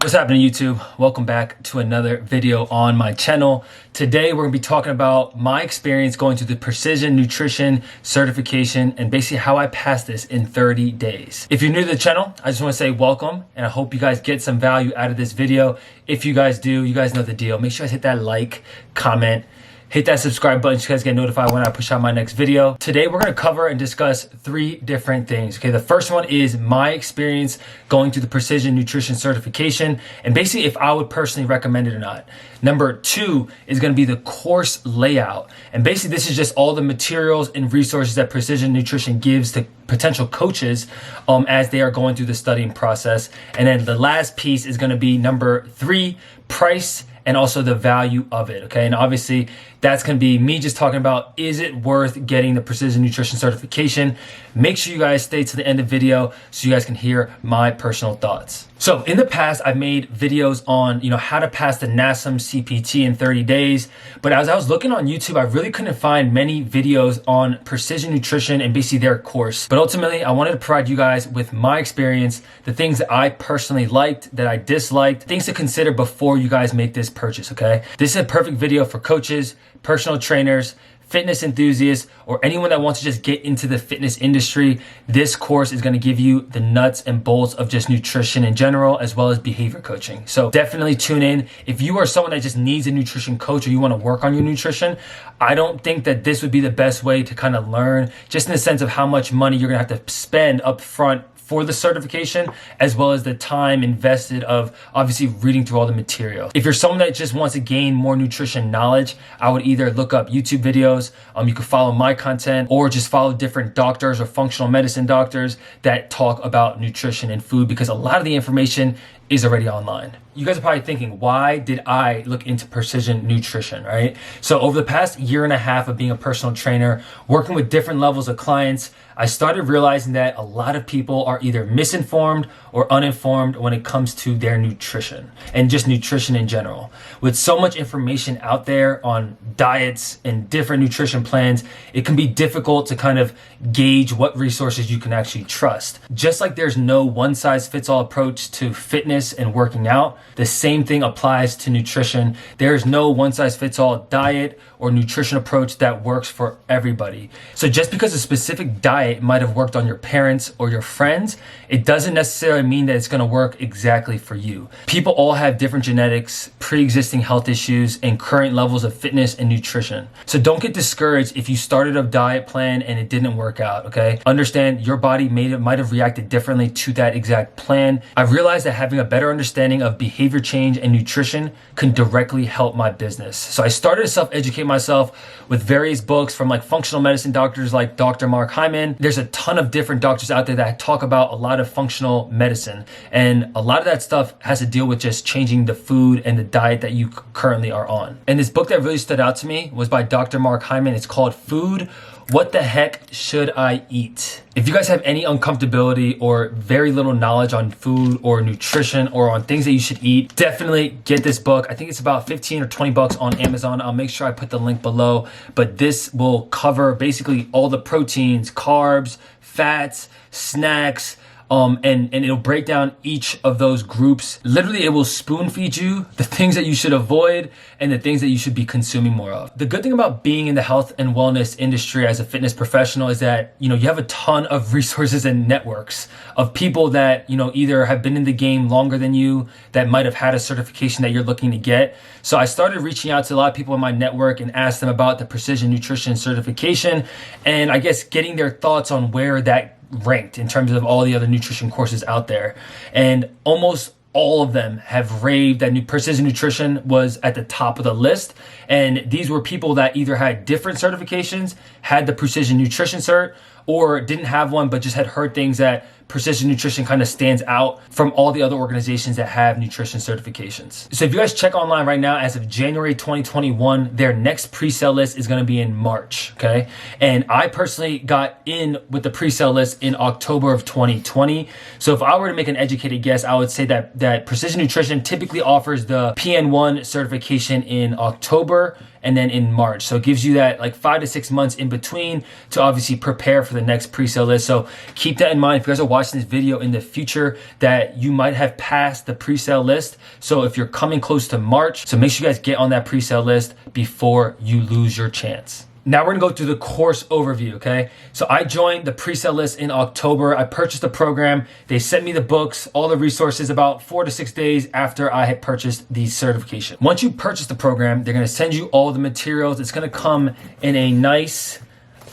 What's happening, YouTube? Welcome back to another video on my channel. Today, we're gonna be talking about my experience going through the Precision Nutrition Certification and basically how I passed this in 30 days. If you're new to the channel, I just wanna say welcome and I hope you guys get some value out of this video. If you guys do, you guys know the deal. Make sure you guys hit that like, comment, hit that subscribe button so you guys get notified when I push out my next video. Today, we're gonna cover and discuss three different things. Okay, the first one is my experience going through the Precision Nutrition Certification and basically if I would personally recommend it or not. Number two is gonna be the course layout. And basically this is just all the materials and resources that Precision Nutrition gives to potential coaches as they are going through the studying process. And then the last piece is gonna be number three, price and also the value of it, okay? And obviously that's gonna be me just talking about, is it worth getting the Precision Nutrition Certification? Make sure you guys stay to the end of the video so you guys can hear my personal thoughts. So in the past, I've made videos on, how to pass the NASM CPT in 30 days. But as I was looking on YouTube, I really couldn't find many videos on Precision Nutrition and basically their course. But ultimately, I wanted to provide you guys with my experience, the things that I personally liked, that I disliked, things to consider before you guys make this purchase, okay? This is a perfect video for coaches, personal trainers, fitness enthusiasts, or anyone that wants to just get into the fitness industry. This course is going to give you the nuts and bolts of just nutrition in general, as well as behavior coaching. So definitely tune in. If you are someone that just needs a nutrition coach or you want to work on your nutrition, I don't think that this would be the best way to kind of learn, just in the sense of how much money you're going to have to spend up front for the certification, as well as the time invested of obviously reading through all the material. If you're someone that just wants to gain more nutrition knowledge, I would either look up YouTube videos, you could follow my content, or just follow different doctors or functional medicine doctors that talk about nutrition and food, because a lot of the information is already online. You guys are probably thinking, why did I look into precision nutrition, right? So over the past year and a half of being a personal trainer, working with different levels of clients, I started realizing that a lot of people are either misinformed or uninformed when it comes to their nutrition and just nutrition in general. With so much information out there on diets and different nutrition plans, it can be difficult to kind of gauge what resources you can actually trust. Just like there's no one size fits all approach to fitness and working out, the same thing applies to nutrition. There is no one size fits all diet or nutrition approach that works for everybody. So just because a specific diet might have worked on your parents or your friends, it doesn't necessarily mean that it's gonna work exactly for you. People all have different genetics, pre-existing health issues, and current levels of fitness and nutrition. So don't get discouraged if you started a diet plan and it didn't work out, okay? Understand your body might have reacted differently to that exact plan. I've realized that having a better understanding of behavior change and nutrition can directly help my business. So I started to self-educate myself with various books from like functional medicine doctors like Dr. Mark Hyman. There's a ton of different doctors out there that talk about a lot of functional medicine. And a lot of that stuff has to deal with just changing the food and the diet that you currently are on. And this book that really stood out to me was by Dr. Mark Hyman. It's called Food, What the Heck Should I Eat? If you guys have any uncomfortability or very little knowledge on food or nutrition or on things that you should eat, definitely get this book. I think it's about 15 or 20 bucks on Amazon. I'll make sure I put the link below, but this will cover basically all the proteins, carbs, fats, snacks, and it'll break down each of those groups. Literally, it will spoon feed you the things that you should avoid and the things that you should be consuming more of. The good thing about being in the health and wellness industry as a fitness professional is that, you have a ton of resources and networks of people that, either have been in the game longer than you, that might have had a certification that you're looking to get. So I started reaching out to a lot of people in my network and asked them about the Precision Nutrition Certification, and I guess getting their thoughts on where that ranked in terms of all the other nutrition courses out there. And almost all of them have raved that Precision Nutrition was at the top of the list. And these were people that either had different certifications, had the Precision Nutrition cert, or didn't have one, but just had heard things that Precision Nutrition kind of stands out from all the other organizations that have nutrition certifications. So if you guys check online right now, as of January 2021, their next pre-sale list is going to be in March, okay? And I personally got in with the pre-sale list in October of 2020. So if I were to make an educated guess, I would say that Precision Nutrition typically offers the PN1 certification in October and then in March. So it gives you that like 5 to 6 months in between to obviously prepare for the next pre-sale list. So keep that in mind if you guys are watching this video in the future, that you might have passed the pre-sale list. So if you're coming close to March, so make sure you guys get on that pre-sale list before you lose your chance. Now we're gonna go through the course overview, okay? So I joined the pre-sale list in October. I purchased the program. They sent me the books, all the resources about 4 to 6 days after I had purchased the certification. Once you purchase the program, they're gonna send you all the materials. It's gonna come in a nice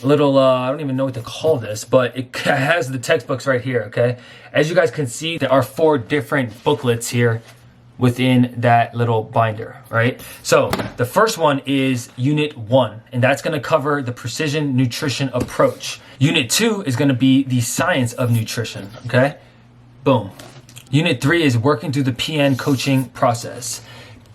little, I don't even know what to call this, but it has the textbooks right here, okay? As you guys can see, there are 4 different booklets here within that little binder, right? So the first one is Unit 1, and that's gonna cover the precision nutrition approach. Unit 2 is gonna be the science of nutrition, okay? Boom. Unit 3 is working through the PN coaching process.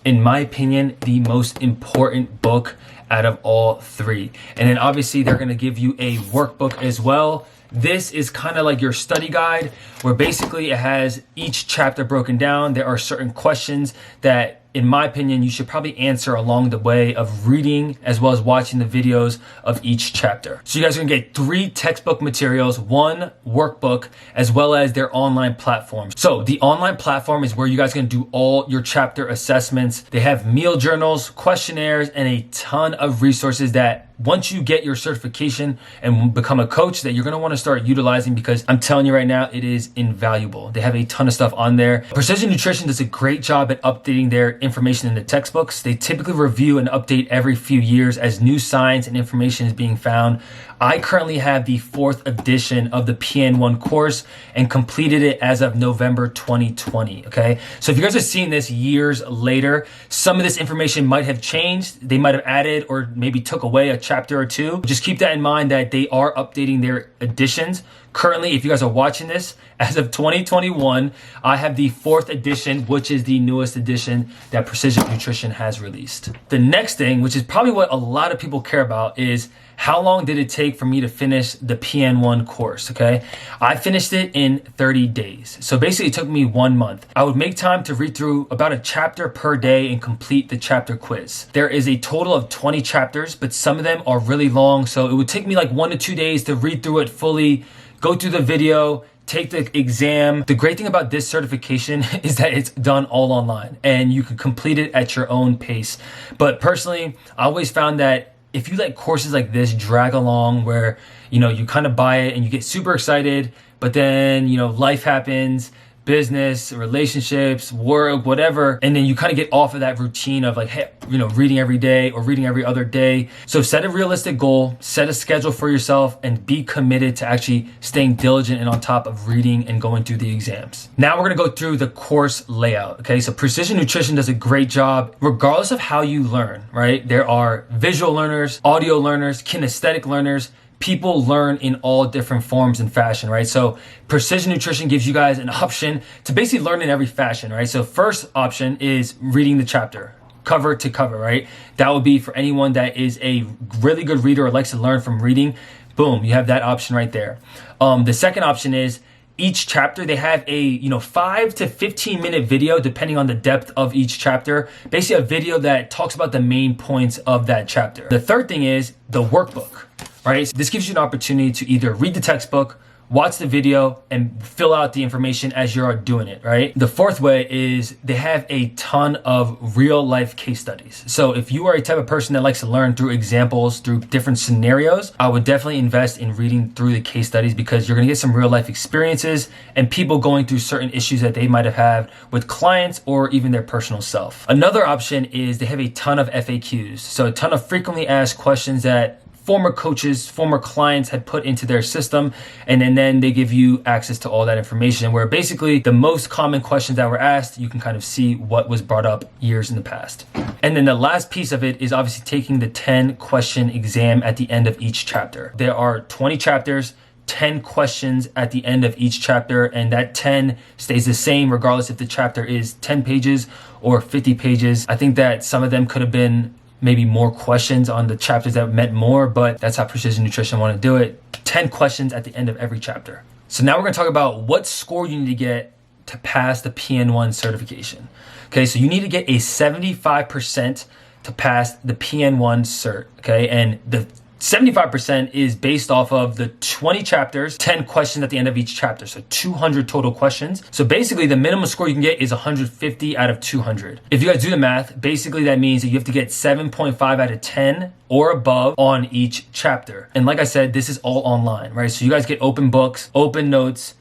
In my opinion, the most important book out of all 3. And then obviously they're gonna give you a workbook as well. This is kind of like your study guide, where basically it has each chapter broken down. There are certain questions that, in my opinion, you should probably answer along the way of reading as well as watching the videos of each chapter. So you guys are gonna get 3 textbook materials, 1 workbook, as well as their online platform. So the online platform is where you guys are gonna do all your chapter assessments. They have meal journals, questionnaires, and a ton of resources that once you get your certification and become a coach, that you're gonna wanna start utilizing, because I'm telling you right now, it is invaluable. They have a ton of stuff on there. Precision Nutrition does a great job at updating their information in the textbooks. They typically review and update every few years as new science and information is being found. I currently have the 4th edition of the PN1 course and completed it as of November 2020, okay? So if you guys are seeing this years later, some of this information might have changed. They might have added or maybe took away a chapter or 2. Just keep that in mind, that they are updating their editions. Currently, if you guys are watching this, as of 2021, I have the 4th edition, which is the newest edition that Precision Nutrition has released. The next thing, which is probably what a lot of people care about, is how long did it take for me to finish the PN1 course, okay? I finished it in 30 days. So basically it took me 1 month. I would make time to read through about a chapter per day and complete the chapter quiz. There is a total of 20 chapters, but some of them are really long. So it would take me like 1 to 2 days to read through it fully, go through the video, take the exam. The great thing about this certification is that it's done all online and you can complete it at your own pace. But personally, I always found that if you let courses like this drag along, where, you know, you kind of buy it and you get super excited, but then, you know, life happens, business, relationships, work, whatever, and then you kind of get off of that routine of like, hey, you know, reading every day or reading every other day. So set a realistic goal, set a schedule for yourself, and be committed to actually staying diligent and on top of reading and going through the exams. Now we're gonna go through the course layout, okay? So Precision Nutrition does a great job regardless of how you learn, right? There are visual learners, audio learners, kinesthetic learners. People learn in all different forms and fashion, right? So Precision Nutrition gives you guys an option to basically learn in every fashion, right? So first option is reading the chapter, cover to cover, right? That would be for anyone that is a really good reader or likes to learn from reading. Boom, you have that option right there. The second option is each chapter, they have a 5 to 15 minute video depending on the depth of each chapter. Basically a video that talks about the main points of that chapter. The third thing is the workbook. Right? So this gives you an opportunity to either read the textbook, watch the video, and fill out the information as you're doing it, right? The fourth way is they have a ton of real life case studies. So if you are a type of person that likes to learn through examples, through different scenarios, I would definitely invest in reading through the case studies, because you're gonna get some real life experiences and people going through certain issues that they might have had with clients or even their personal self. Another option is they have a ton of FAQs. So a ton of frequently asked questions that former coaches, former clients had put into their system, and then they give you access to all that information, where basically the most common questions that were asked, you can kind of see what was brought up years in the past. And then the last piece of it is obviously taking the 10 question exam at the end of each chapter. There are 20 chapters, 10 questions at the end of each chapter, and that 10 stays the same regardless if the chapter is 10 pages or 50 pages. I think that some of them could have been maybe more questions on the chapters that meant more, but that's how Precision Nutrition want to do it. 10 questions at the end of every chapter. So now we're going to talk about what score you need to get to pass the PN1 certification. Okay, so you need to get a 75% to pass the PN1 cert, okay? And the 75% is based off of the 20 chapters, 10 questions at the end of each chapter. So 200 total questions. So basically the minimum score you can get is 150 out of 200. If you guys do the math, basically that means that you have to get 7.5 out of 10 or above on each chapter. And like I said, this is all online, right? So you guys get open books, open notes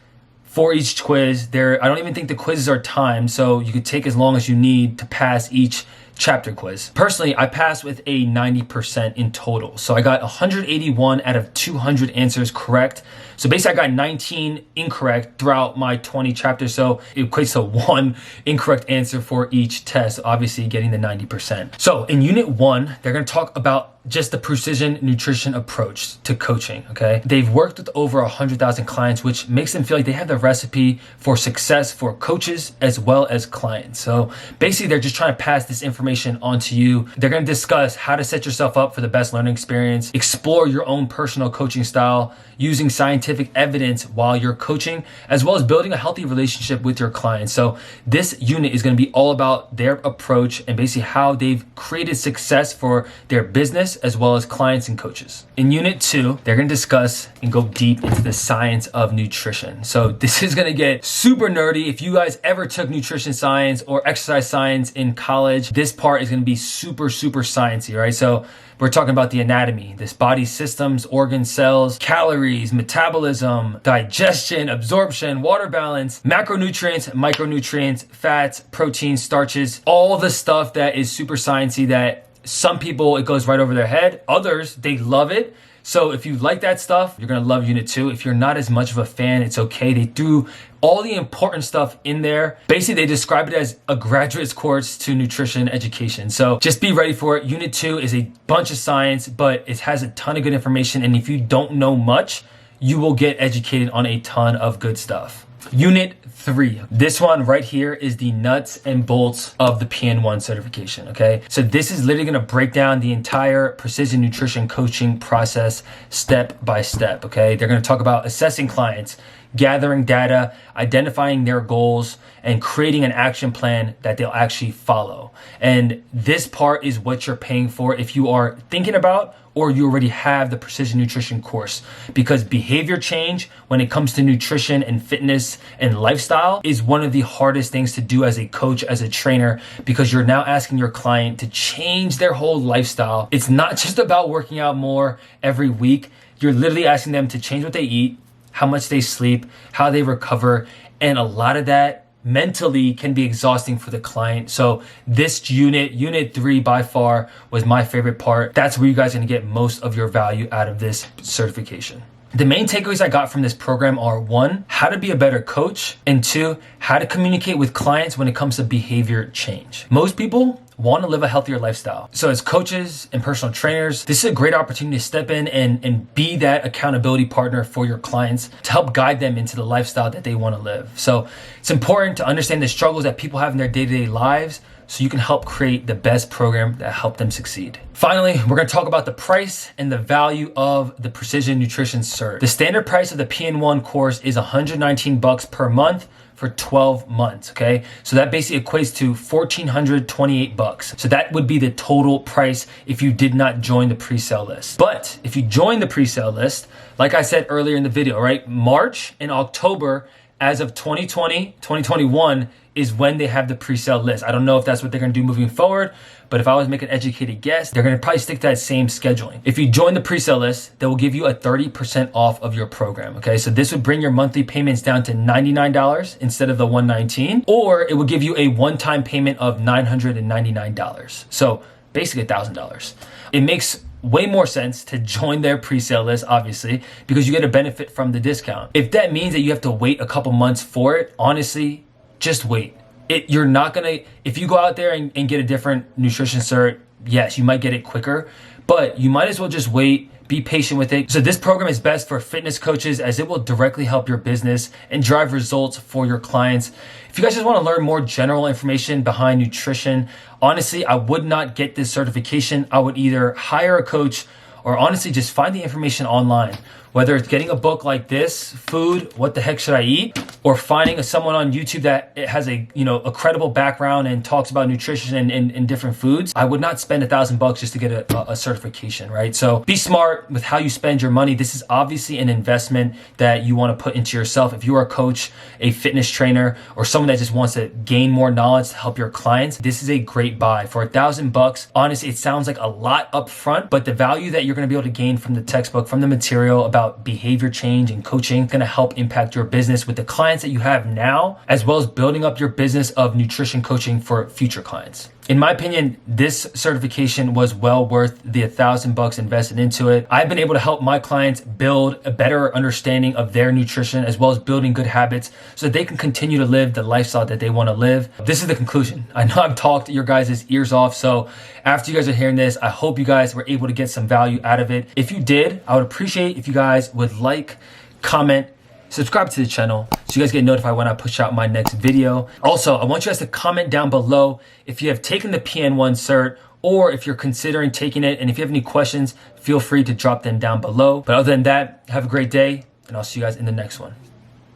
for each quiz. I don't even think the quizzes are timed, so you could take as long as you need to pass each chapter quiz. Personally, I passed with a 90% in total. So I got 181 out of 200 answers correct. So basically I got 19 incorrect throughout my 20 chapters. So it equates to 1 incorrect answer for each test, obviously getting the 90%. So in unit 1, they're going to talk about just the precision nutrition approach to coaching, okay? They've worked with over 100,000 clients, which makes them feel like they have the recipe for success for coaches as well as clients. So basically they're just trying to pass this information on to you. They're going to discuss how to set yourself up for the best learning experience, explore your own personal coaching style, using scientific evidence while you're coaching, as well as building a healthy relationship with your clients. So this unit is going to be all about their approach and basically how they've created success for their business as well as clients and coaches. In unit 2, they're going to discuss and go deep into the science of nutrition. So this is going to get super nerdy. If you guys ever took nutrition science or exercise science in college, this part is going to be super sciencey, right? So we're talking about the anatomy, this body systems, organs, cells, calories, metabolism, digestion, absorption, water balance, macronutrients, micronutrients, fats, proteins, starches, all the stuff that is super sciencey that some people, it goes right over their head. Others, they love it. So if you like that stuff, you're going to love unit 2. If you're not as much of a fan, it's okay. They threw all the important stuff in there. Basically, they describe it as a graduate course to nutrition education. So just be ready for it. Unit 2 is a bunch of science, but it has a ton of good information. And if you don't know much, you will get educated on a ton of good stuff. Unit 3. This one right here is the nuts and bolts of the PN1 certification, okay? So this is literally going to break down the entire precision nutrition coaching process step by step, okay? They're going to talk about assessing clients, gathering data, identifying their goals, and creating an action plan that they'll actually follow. And this part is what you're paying for if you are thinking about or you already have the precision nutrition course, because behavior change when it comes to nutrition and fitness and lifestyle is one of the hardest things to do as a coach, as a trainer, because you're now asking your client to change their whole lifestyle. It's not just about working out more every week. You're literally asking them to change what they eat, how much they sleep, how they recover, and a lot of that mentally can be exhausting for the client. So this unit 3 by far was my favorite part. That's where you guys are going to get most of your value out of this certification. The main takeaways I got from this program are 1, how to be a better coach, and 2, how to communicate with clients when it comes to behavior change. Most people want to live a healthier lifestyle. So as coaches and personal trainers, this is a great opportunity to step in and be that accountability partner for your clients to help guide them into the lifestyle that they want to live. So it's important to understand the struggles that people have in their day-to-day lives so you can help create the best program that help them succeed. Finally, we're going to talk about the price and the value of the Precision Nutrition Cert. The standard price of the PN1 course is $119 per month for 12 months, okay? So that basically equates to $1,428. So that would be the total price if you did not join the pre-sale list. But if you join the pre-sale list, like I said earlier in the video, right? March and October, as of 2020, 2021, is when they have the pre-sale list. I don't know if that's what they're gonna do moving forward, but if I was making an educated guess, they're gonna probably stick to that same scheduling. If you join the pre-sale list, they will give you a 30% off of your program, okay? So this would bring your monthly payments down to $99 instead of the $119, or it would give you a one-time payment of $999. So basically $1,000. It makes way more sense to join their pre-sale list, obviously, because you get a benefit from the discount. If that means that you have to wait a couple months for it, honestly, just wait. You're not gonna, if you go out there and get a different nutrition cert, yes, you might get it quicker, but you might as well just wait, be patient with it. So this program is best for fitness coaches as it will directly help your business and drive results for your clients. If you guys just wanna learn more general information behind nutrition, honestly, I would not get this certification. I would either hire a coach or honestly just find the information online. Whether it's getting a book like this, Food, What the Heck Should I Eat? Or finding someone on YouTube that has a credible background and talks about nutrition and different foods, I would not spend $1,000 just to get a certification, right? So be smart with how you spend your money. This is obviously an investment that you want to put into yourself. If you are a coach, a fitness trainer, or someone that just wants to gain more knowledge to help your clients, this is a great buy. For $1,000, honestly, it sounds like a lot up front, but the value that you're going to be able to gain from the textbook, from the material about behavior change and coaching, is going to help impact your business with the clients that you have now, as well as building up your business of nutrition coaching for future clients. In my opinion, this certification was well worth the $1,000 invested into it. I've been able to help my clients build a better understanding of their nutrition, as well as building good habits so that they can continue to live the lifestyle that they want to live. This is the conclusion. I know I've talked your guys' ears off. So after you guys are hearing this, I hope you guys were able to get some value out of it. If you did, I would appreciate if you guys would like, comment, subscribe to the channel so you guys get notified when I push out my next video. Also, I want you guys to comment down below if you have taken the PN1 cert or if you're considering taking it. And if you have any questions, feel free to drop them down below. But other than that, have a great day and I'll see you guys in the next one.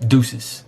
Deuces.